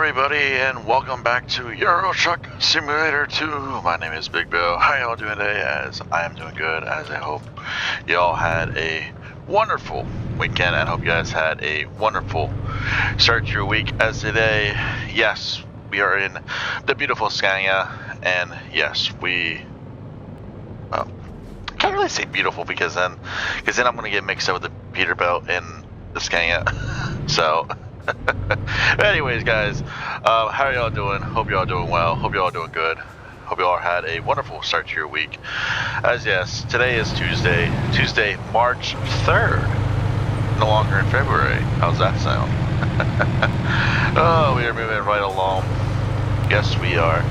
everybody, and welcome back to Euro Truck Simulator 2. My name is Big Bill. How y'all doing today? As I am doing good, as I hope y'all had a wonderful weekend, and hope you guys had a wonderful start to your week. As today, yes, we are in the beautiful Scania, and yes, well, I can't really say beautiful because then I'm going to get mixed up with the Peterbilt and the Scania. So but anyways, guys, how are y'all doing? Hope y'all doing well. Hope y'all doing good. Hope y'all had a wonderful start to your week. As yes, today is Tuesday, March 3rd. No longer in February. How's that sound? Oh, we are moving right along. Yes, we are.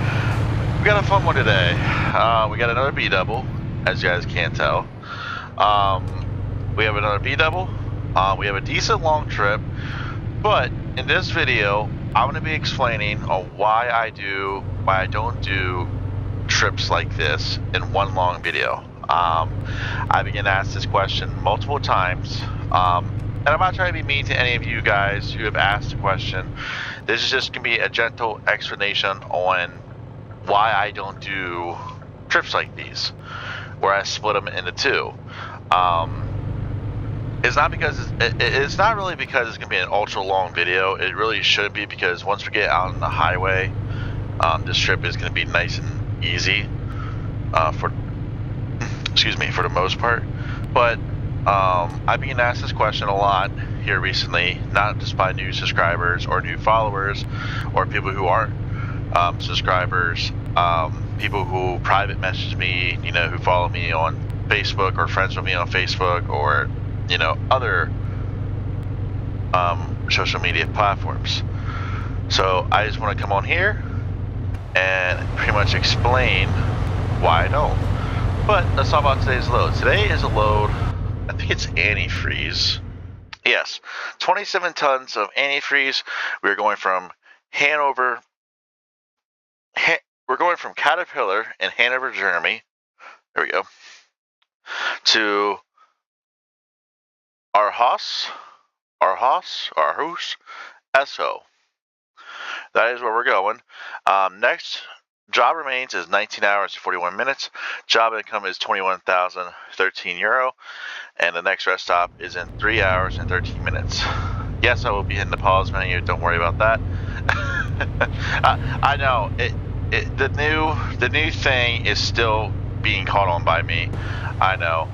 We got a fun one today. We got another B double, as you guys can tell. We have another B double. We have a decent long trip. But in this video, I'm going to be explaining on why I don't do trips like this in one long video. I've been asked this question multiple times, and I'm not trying to be mean to any of you guys who have asked the question. This is just going to be a gentle explanation on why I don't do trips like these, where I split them into two. It's not because it's not really because it's gonna be an ultra long video. It really shouldn't be, because once we get out on the highway, this trip is gonna be nice and easy for the most part. But I've been asked this question a lot here recently, not just by new subscribers or new followers or people who aren't subscribers, people who private message me, who follow me on Facebook or friends with me on Facebook, or other social media platforms. So I just want to come on here and pretty much explain why I don't. But let's talk about today's load. Today is a load, I think it's antifreeze. Yes, 27 tons of antifreeze. We're going from Hanover. We're going from Caterpillar in Hanover, Germany. There we go. To Aarhus, ESSO. That is where we're going. Next job remains is 19 hours and 41 minutes. Job income is €21,013, and the next rest stop is in 3 hours and 13 minutes. Yes, I will be hitting the pause menu. Don't worry about that. I know the new thing is still being caught on by me. I know.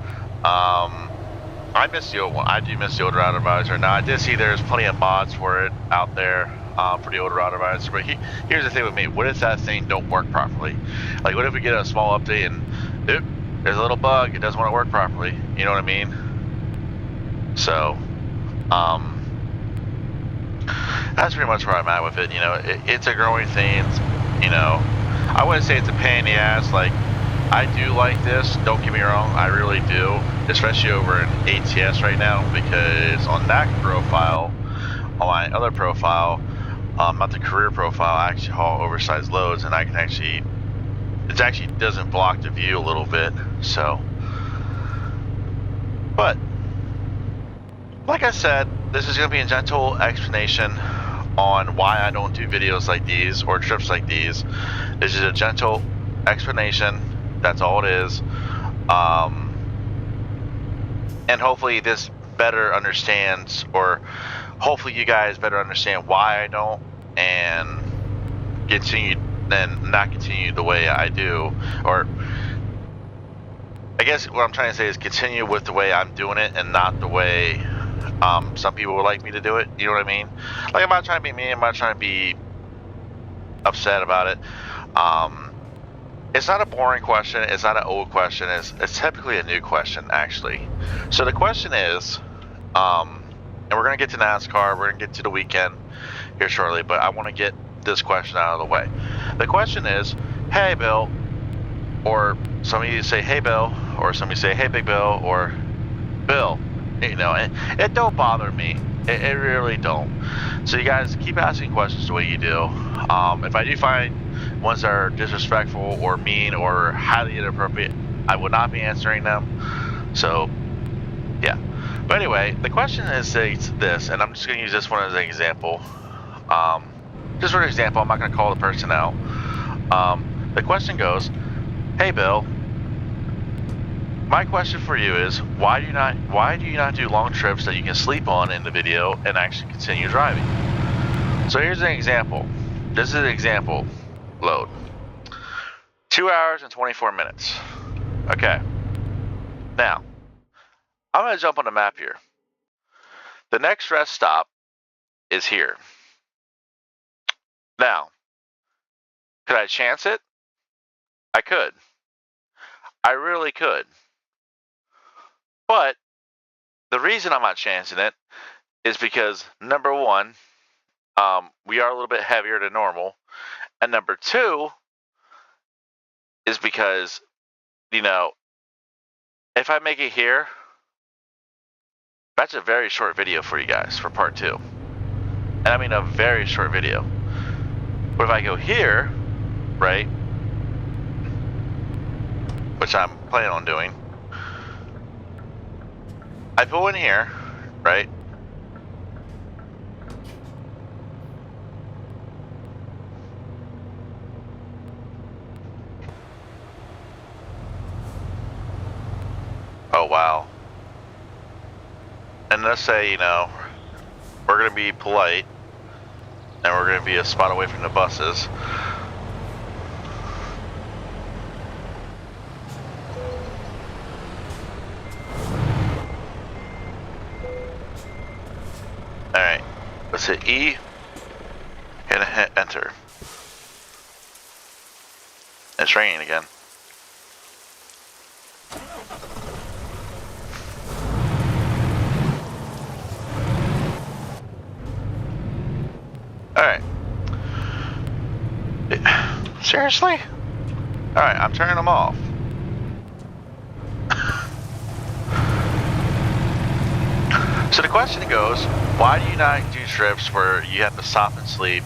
I miss the old one. I do miss the old route advisor. Now, I did see there's plenty of mods for it out there for the old route advisor. But here's the thing with me. What if that thing don't work properly? Like, what if we get a small update and there's a little bug. It doesn't want to work properly. You know what I mean? So, that's pretty much where I'm at with it. It's a growing thing. I wouldn't say it's a pain in the ass. Like, I do like this, don't get me wrong, I really do, especially over in ATS right now, because on that profile, on my other profile, not the career profile, I actually haul oversized loads, and I can it actually doesn't block the view a little bit, so. But, like I said, this is going to be a gentle explanation on why I don't do videos like these, or trips like these. This is a gentle explanation. That's all it is. And hopefully this better understands, or hopefully you guys better understand why I don't, and not continue the way I do. Or I guess what I'm trying to say is continue with the way I'm doing it, and not the way some people would like me to do it. You know what I mean? Like, I'm not trying to be mean. I'm not trying to be upset about it. It's not a boring question. It's not an old question. It's typically a new question, actually. So the question is, and we're going to get to NASCAR. We're going to get to the weekend here shortly, but I want to get this question out of the way. The question is, hey, Bill, or somebody say, hey, Bill, or somebody say, hey, Big Bill, or Bill. It don't bother me. It really don't. So you guys keep asking questions the way you do. If I do find ones that are disrespectful or mean or highly inappropriate, I will not be answering them. So, yeah. But anyway, the question is this, and I'm just going to use this one as an example. just for example, I'm not going to call the person out. The question goes, "Hey Bill, my question for you is why do you not do long trips that you can sleep on in the video and actually continue driving?" So here's an example. This is an example load. 2 hours and 24 minutes. Okay. Now, I'm going to jump on the map here. The next rest stop is here. Now, could I chance it? I could. I really could. But the reason I'm not chancing it is because, number one, we are a little bit heavier than normal. And number two is because, you know, if I make it here, that's a very short video for you guys for part 2. And I mean a very short video. But if I go here, right, which I'm planning on doing, I pull in here, right? Oh, wow. And let's say, you know, we're going to be polite and we're going to be a spot away from the buses. Alright, let's hit E and hit enter. It's raining again. Alright. Seriously? Alright, I'm turning them off. So the question goes, why do you not do trips where you have to stop and sleep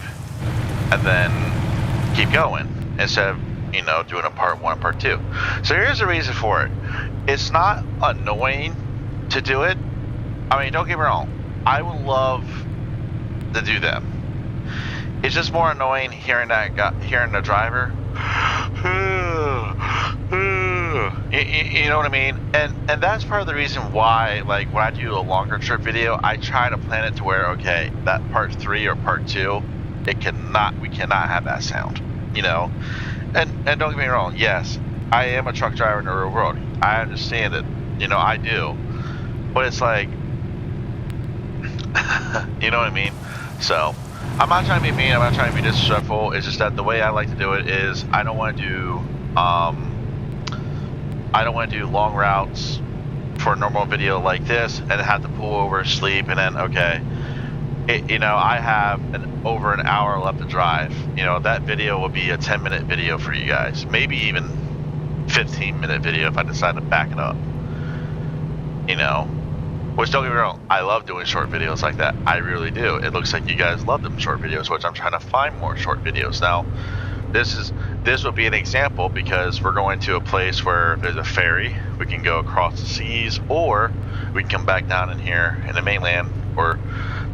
and then keep going instead of, you know, doing a part 1, part 2? So here's the reason for it. It's not annoying to do it. I mean, don't get me wrong. I would love to do them. It's just more annoying hearing the driver. You know what I mean? And that's part of the reason why, like, when I do a longer trip video, I try to plan it to where, okay, that part 3 or part 2, we cannot have that sound, you know? And don't get me wrong, yes, I am a truck driver in the real world. I understand it, you know, I do. But it's like, you know what I mean? So, I'm not trying to be mean, I'm not trying to be disrespectful. It's just that the way I like to do it is I don't want to do long routes for a normal video like this and have to pull over, sleep, and then, okay, you know, I have over an hour left to drive. You know, that video will be a 10-minute video for you guys, maybe even 15-minute video if I decide to back it up. You know, which, don't get me wrong, I love doing short videos like that. I really do. It looks like you guys love them short videos, which I'm trying to find more short videos. Now, this will be an example because we're going to a place where there's a ferry. We can go across the seas, or we can come back down in here in the mainland, or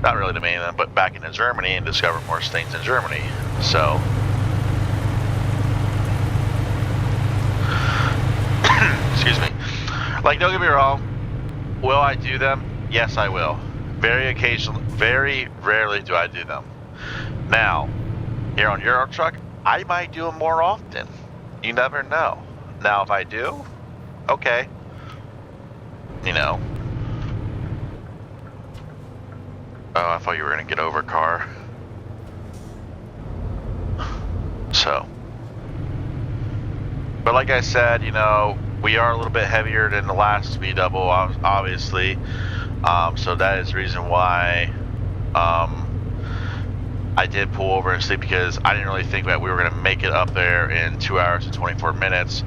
not really the mainland, but back into Germany and discover more things in Germany. So, excuse me. Like, don't get me wrong. Will I do them? Yes, I will. Very rarely do I do them. Now, here on Euro Truck, I might do them more often. You never know. Now, if I do, okay. You know. Oh, I thought you were going to get over, car. So. But like I said, you know, we are a little bit heavier than the last speed double, obviously. So that is the reason why I did pull over and sleep, because I didn't really think that we were going to make it up there in 2 hours and 24 minutes.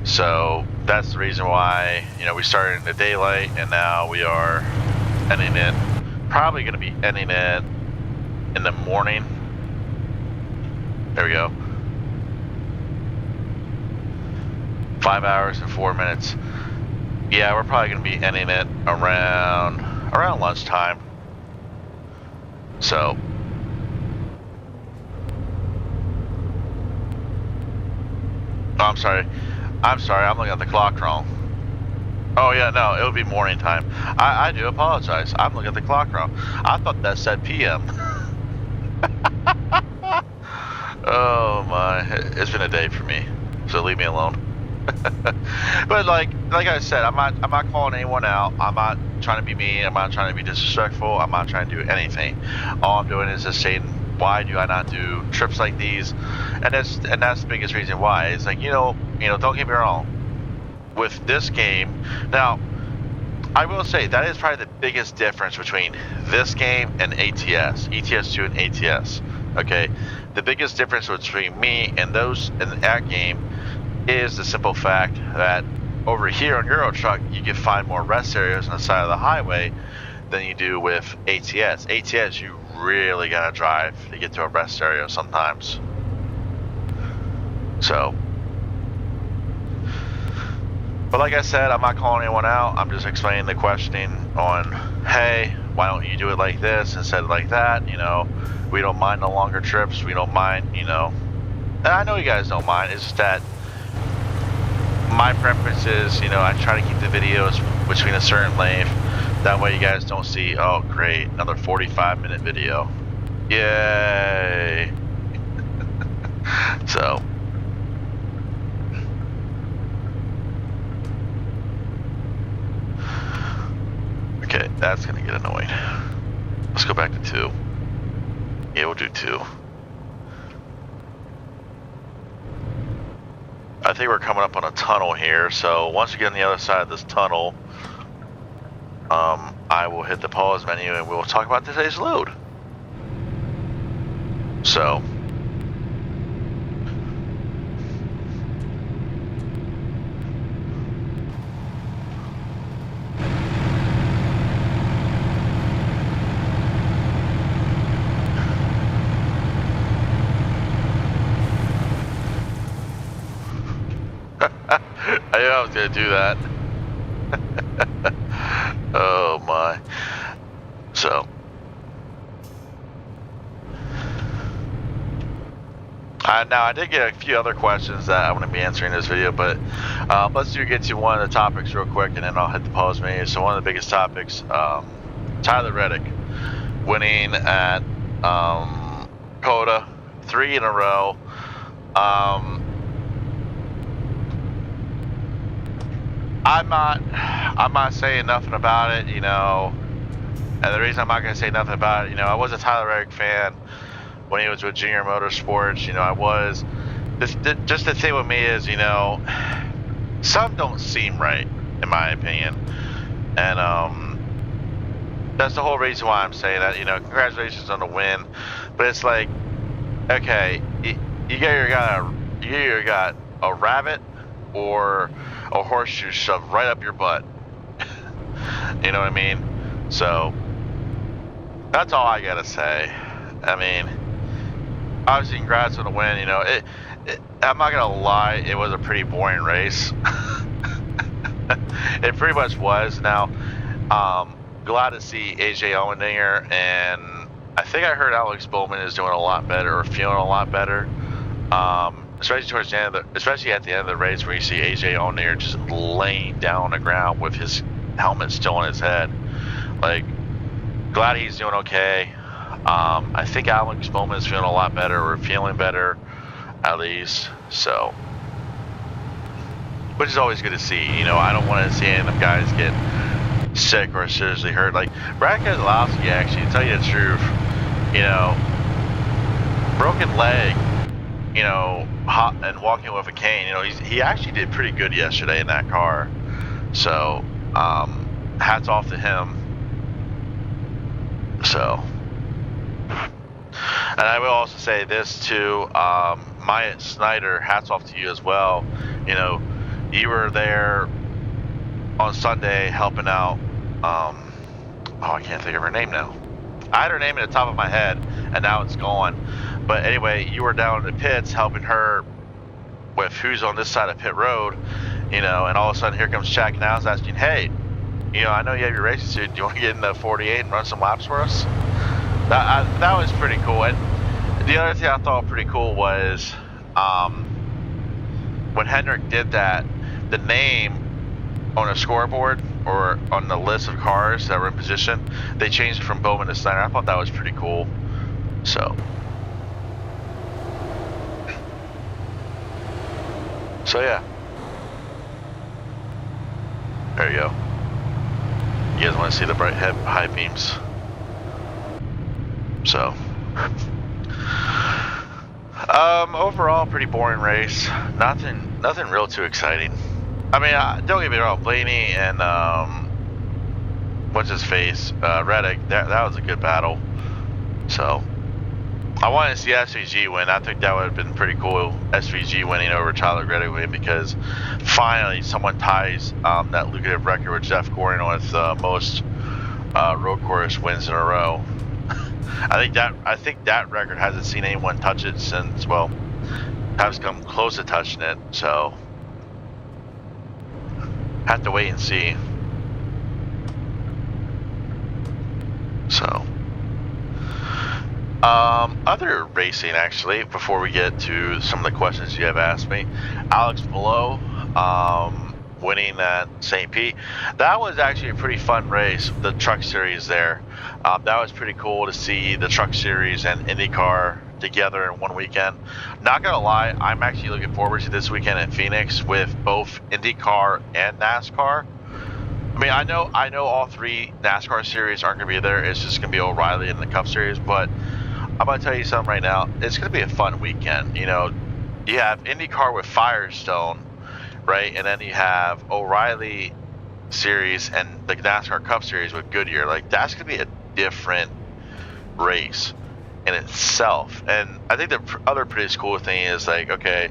So that's the reason why, you know, we started in the daylight and now we are ending it. Probably going to be ending it in the morning. There we go. 5 hours and 4 minutes. Yeah, we're probably going to be ending it around lunchtime. So, Oh, I'm sorry. I'm sorry. I'm looking at the clock wrong. Oh yeah, no, it would be morning time. I do apologize. I'm looking at the clock wrong. I thought that said PM. Oh my, it's been a day for me. So leave me alone. But like I said, I'm not calling anyone out. I'm not trying to be mean. I'm not trying to be disrespectful. I'm not trying to do anything. All I'm doing is just saying, why do I not do trips like these? And that's the biggest reason why. It's like, you know, don't get me wrong. With this game, now I will say that is probably the biggest difference between this game and ATS, ETS2 and ATS. Okay, the biggest difference between me and that game is the simple fact that over here on Euro Truck you can find more rest areas on the side of the highway than you do with ATS. ATS, you really gotta drive to get to a rest area sometimes. So, but like I said, I'm not calling anyone out. I'm just explaining the questioning on, hey, why don't you do it like this instead of like that? You know, we don't mind the longer trips. We don't mind, you know. And I know you guys don't mind. It's just that my preference is, you know, I try to keep the videos between a certain length. That way you guys don't see, oh great, another 45-minute video. Yay. So. Okay, that's gonna get annoying. Let's go back to 2. Yeah, we'll do 2. I think we're coming up on a tunnel here, so once we get on the other side of this tunnel, I will hit the pause menu and we'll talk about today's load. So. I knew I was gonna do that. Oh my. So. Now I did get a few other questions that I'm going to be answering in this video, but let's get to one of the topics real quick and then I'll hit the pause menu. So one of the biggest topics, Tyler Reddick winning at Coda 3 in a row. I'm not saying nothing about it, you know, and the reason I'm not going to say nothing about it, you know, I was a Tyler Reddick fan when he was with Junior Motorsports, you know, I was. Just the thing with me is, you know, some don't seem right, in my opinion, and that's the whole reason why I'm saying that, you know, congratulations on the win, but it's like, okay, you either got a rabbit or a horseshoe shoved right up your butt. You know what I mean? So that's all I gotta say. I mean, obviously congrats on the win. You know, I'm not gonna lie, it was a pretty boring race. It pretty much was. Now, glad to see AJ Allmendinger, and I think I heard Alex Bowman is doing a lot better, or feeling a lot better. Especially towards the end especially at the end of the race, where you see AJ Allmendinger just laying down on the ground with his helmet still on his head. Like, glad he's doing okay. I think Alex Bowman is feeling a lot better, or feeling better, at least. So, which is always good to see. You know, I don't want to see any of them guys get sick or seriously hurt. Like Brad Keselowski, actually, to tell you the truth, you know, broken leg, you know, and walking with a cane, you know, he actually did pretty good yesterday in that car. So, hats off to him. So, and I will also say this too, Maya Snyder, hats off to you as well. You know, you were there on Sunday helping out, oh, I can't think of her name now. I had her name in the top of my head, and now it's gone. But anyway, you were down in the pits helping her with who's on this side of pit road, you know, and all of a sudden here comes Chad Canals asking, hey, you know, I know you have your racing suit. Do you want to get in the 48 and run some laps for us? That was pretty cool. And the other thing I thought pretty cool was, when Hendrick did that, the name on a scoreboard or on the list of cars that were in position, they changed it from Bowman to Steiner. I thought that was pretty cool. So yeah. There you go. You guys want to see the bright high beams? So, overall, pretty boring race. Nothing real too exciting. I mean, don't get me wrong, Blaney and what's his face, Reddick. That was a good battle. So, I wanted to see SVG win. I think that would have been pretty cool. SVG winning over Tyler Reddick because finally someone ties that lucrative record with Jeff Gordon with most road course wins in a row. I think that record hasn't seen anyone touch it since, well, has come close to touching it. So have to wait and see. So. Other racing, actually, before we get to some of the questions you have asked me. Alex Below, winning at St. Pete. That was actually a pretty fun race, the truck series there. That was pretty cool to see the truck series and IndyCar together in one weekend. Not gonna lie, I'm actually looking forward to this weekend in Phoenix with both IndyCar and NASCAR. I mean, I know all three NASCAR series aren't going to be there. It's just going to be O'Reilly and the Cup Series. But I'm going to tell you something right now. It's going to be a fun weekend. You know, you have IndyCar with Firestone, right? And then you have O'Reilly Series and the NASCAR Cup Series with Goodyear. Like, that's going to be a different race in itself. And I think the other pretty cool thing is, like, okay,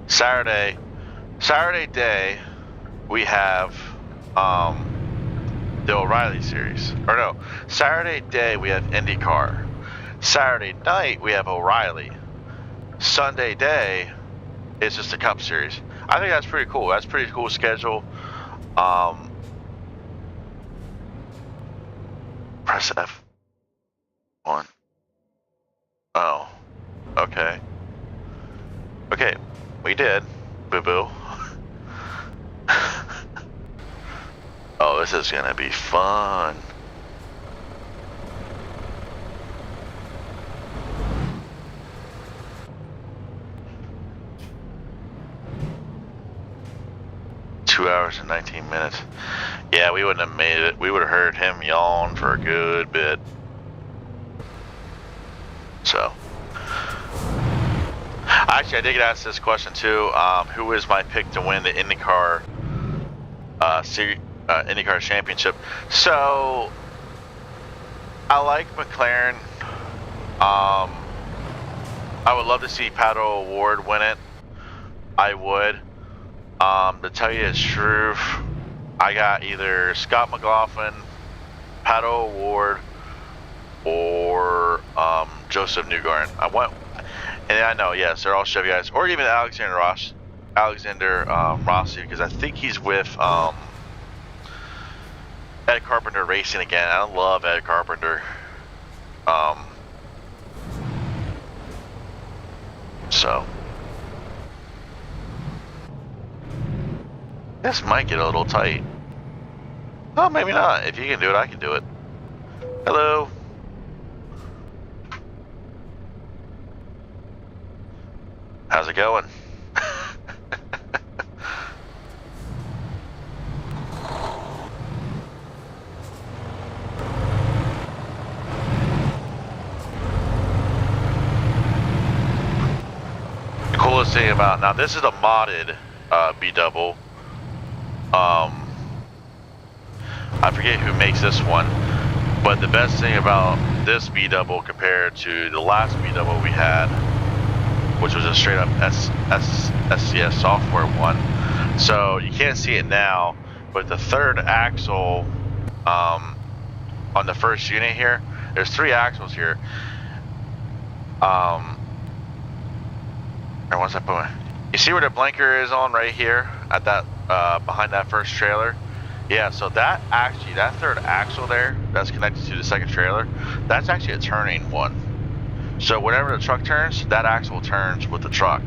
Saturday day, we have the O'Reilly series. Or no, Saturday day we have IndyCar. Saturday night we have O'Reilly. Sunday day it's just the Cup series. I think that's pretty cool. That's a pretty cool schedule. Press F1. Oh, okay. Okay, we did. Boo-boo. Oh, this is gonna be fun. Two hours and 19 minutes. Yeah, we wouldn't have made it. We would have heard him yawn for a good bit. So. Actually, I did get asked this question too. Who is my pick to win the IndyCar IndyCar Championship? So I like McLaren. I would love to see Pato O'Ward win it. I would. To tell you the truth, I got either Scott McLaughlin, Pato O'Ward, or Joseph Newgarden. And I know, yes, they're all Chevy guys, or even Alexander Rossi, because I think he's with Ed Carpenter Racing again. I love Ed Carpenter. So this might get a little tight. Oh, maybe not. If you can do it, I can do it. Hello. How's it going? The coolest thing about, now this is a modded B-double. I forget who makes this one, but the best thing about this B-double compared to the last B-double we had, which was a straight up SCS software one. So you can't see it now, but the third axle on the first unit here, there's 3 axles here. Or what's that point? You see where the blinker is on right here at that behind that first trailer? Yeah, so that third axle there that's connected to the second trailer, that's actually a turning one. So whenever the truck turns, that axle turns with the truck.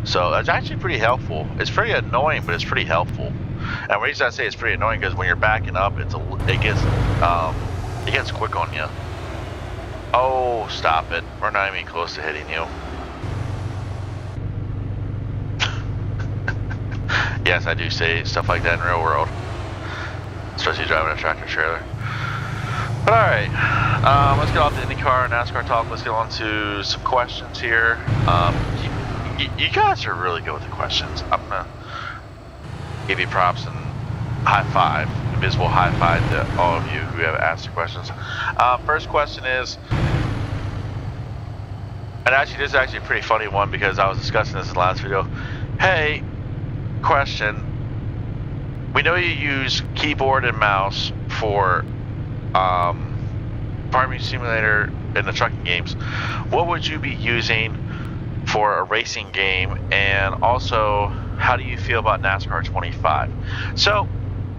So that's actually pretty helpful. It's pretty annoying, but it's pretty helpful. And the reason I say it's pretty annoying because when you're backing up, it gets quick on you. Oh, stop it! We're not even close to hitting you. Yes, I do say stuff like that in real world, especially driving a tractor trailer. But all right, let's get off the IndyCar and NASCAR talk. Let's get on to some questions here. You guys are really good with the questions. I'm gonna give you props and high five, invisible high five to all of you who have asked the questions. First question is, and actually this is actually a pretty funny one because I was discussing this in the last video. Hey, question. We know you use keyboard and mouse for Farming Simulator in the trucking games. What would you be using for a racing game? And also, how do you feel about NASCAR 25? So,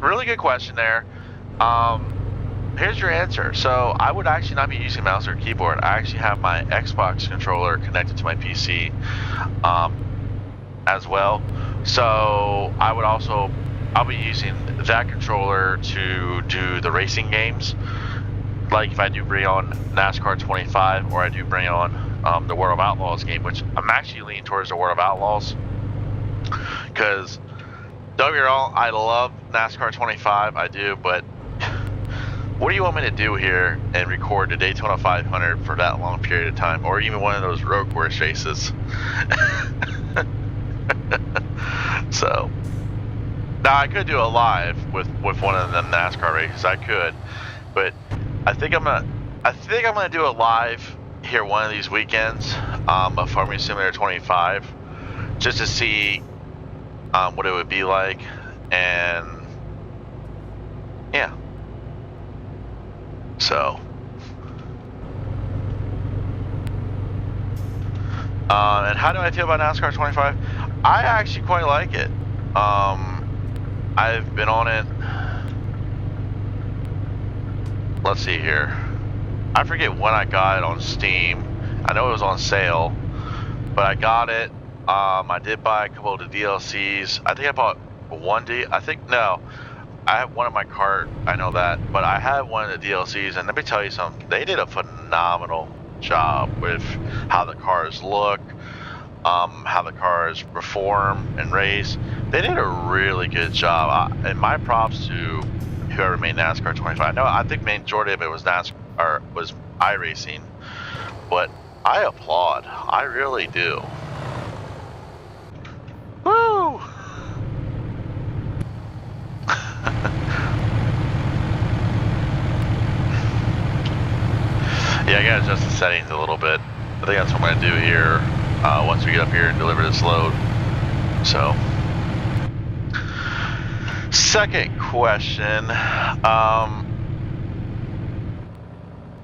really good question there. Here's your answer. So, I would actually not be using mouse or keyboard. I actually have my Xbox controller connected to my PC as well. So, I'll be using that controller to do the racing games. Like if I do bring on NASCAR 25 or I do bring on the World of Outlaws game, which I'm actually leaning towards the World of Outlaws. Because, don't get me wrong, I love NASCAR 25, I do, but what do you want me to do here and record the Daytona 500 for that long period of time? Or even one of those road course races? So, now I could do a live with one of the NASCAR races, I could, but I think I'm gonna do a live here one of these weekends of Farming Simulator 25, just to see what it would be like, and yeah. So, and how do I feel about NASCAR 25? I actually quite like it. I've been on it. Let's see here. I forget when I got it on Steam. I know it was on sale, but I got it. I did buy a couple of the DLCs. I think I bought no. I have one in my cart. I know that, but I have one of the DLCs, and let me tell you something. They did a phenomenal job with how the cars look, how the cars perform and race. They did a really good job. And my props to whoever made NASCAR 25. No, I think the majority of it was was iRacing, but I applaud. I really do. Woo! Yeah, I gotta adjust the settings a little bit. I think that's what I'm gonna do here once we get up here and deliver this load. So, second question.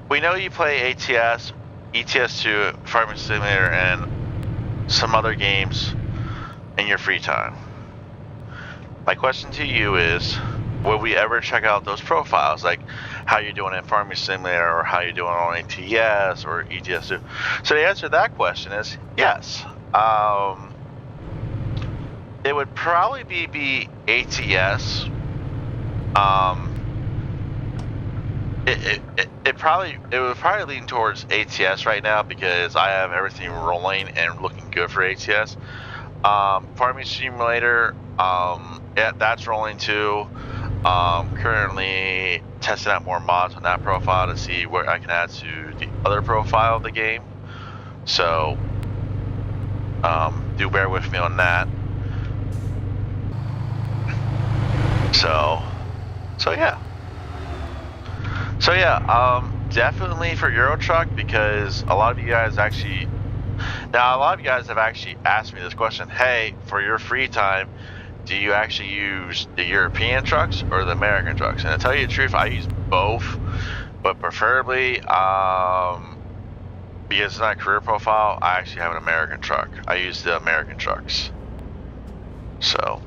We know you play ATS, ETS2, Farming Simulator, and some other games in your free time. My question to you is, will we ever check out those profiles, like how you're doing in Farming Simulator or how you're doing on ATS or ETS2? So the answer to that question is yes. It would probably be ATS. It would probably lean towards ATS right now because I have everything rolling and looking good for ATS. Farming Simulator, yeah, that's rolling too. Currently testing out more mods on that profile to see what I can add to the other profile of the game. So, do bear with me on that. So yeah. Definitely for Euro Truck, because a lot of you guys have actually asked me this question. Hey, for your free time, do you actually use the European trucks or the American trucks? And to tell you the truth, I use both, but preferably, because it's not a career profile, I actually have an American truck. I use the American trucks. So,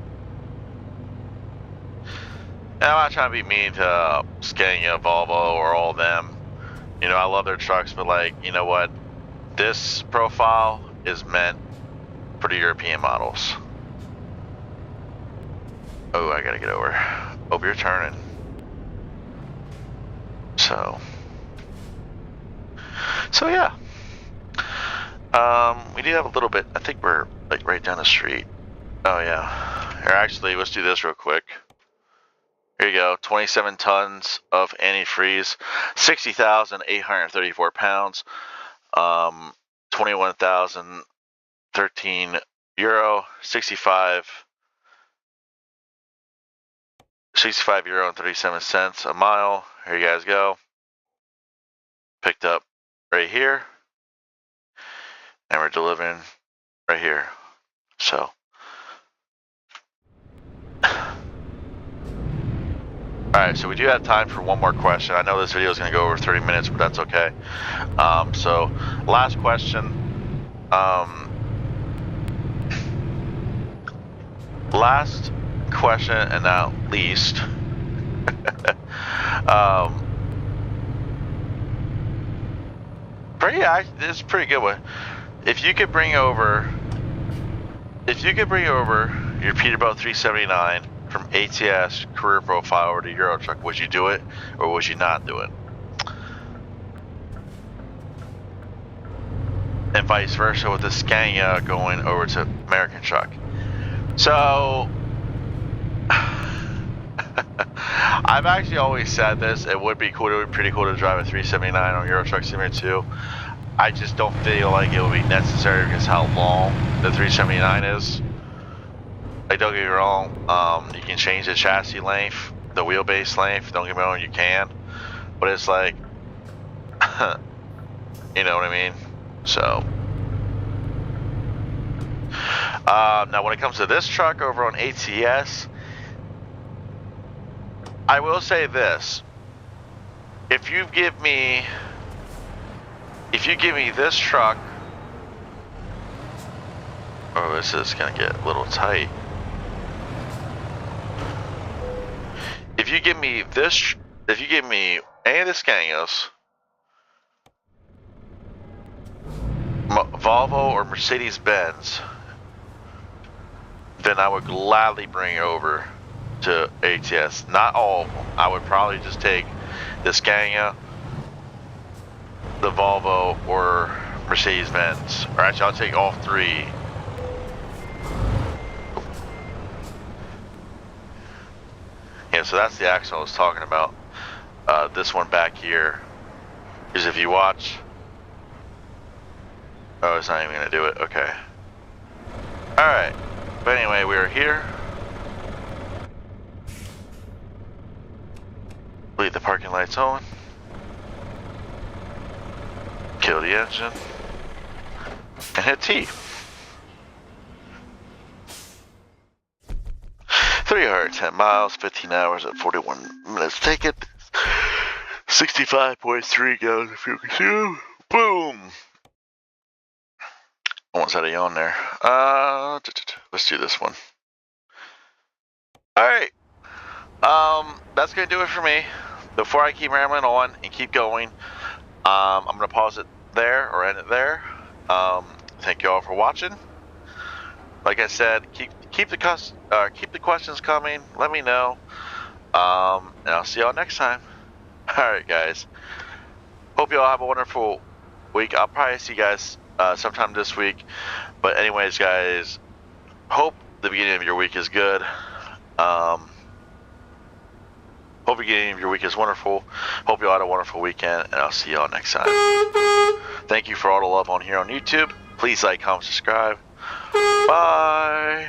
and I'm not trying to be mean to Scania, Volvo, or all of them. You know, I love their trucks, but like, you know what? This profile is meant for the European models. Oh, I gotta get over. Oh, you're turning. So yeah. We do have a little bit. I think we're like right down the street. Oh yeah. Here, actually, let's do this real quick. Here you go. 27 tons of antifreeze, 60,834 pounds. 21,013 euro, 65 euro and 37 cents a mile. Here you guys go. Picked up right here, and we're delivering right here. So alright, so we do have time for one more question. I know this video is going to go over 30 minutes, but that's okay. So last question. Last question, and not least. This is a pretty good one. If you could bring over your Peterbilt 379 from ATS career profile over to Euro Truck, would you do it or would you not do it? And vice versa with the Scania going over to American Truck. So I've actually always said this. It would be cool. It would be pretty cool to drive a 379 on Euro Truck Simulator 2. I just don't feel like it would be necessary because how long the 379 is. Like, don't get me wrong, you can change the chassis length, the wheelbase length, don't get me wrong, you can, but it's like, you know what I mean? So, now when it comes to this truck over on ATS, I will say this, if you give me this truck, oh, this is gonna get a little tight. If you give me any of the Scanias, Volvo or Mercedes-Benz, then I would gladly bring it over to ATS. Not all of them. I would probably just take the Scania, the Volvo, or Mercedes-Benz. Or actually, I'll take all three. Yeah, so that's the axle I was talking about. This one back here is, if you watch. Oh, it's not even gonna do it. Okay. Alright. But anyway, we are here. Leave the parking lights on. Kill the engine. And hit T. 310 miles, 15 hours at 41 minutes. Take it. 65.3 gallons of fuel consumed. Boom. Almost had a yawn there. Let's do this one. Alright. That's going to do it for me. Before I keep rambling on and keep going, I'm going to pause it there or end it there. Thank you all for watching. Like I said, keep the questions coming. Let me know. And I'll see y'all next time. Alright, guys. Hope you all have a wonderful week. I'll probably see you guys sometime this week. But anyways, guys, hope the beginning of your week is good. Hope the beginning of your week is wonderful. Hope you all had a wonderful weekend, and I'll see y'all next time. Thank you for all the love on here on YouTube. Please like, comment, subscribe. Bye.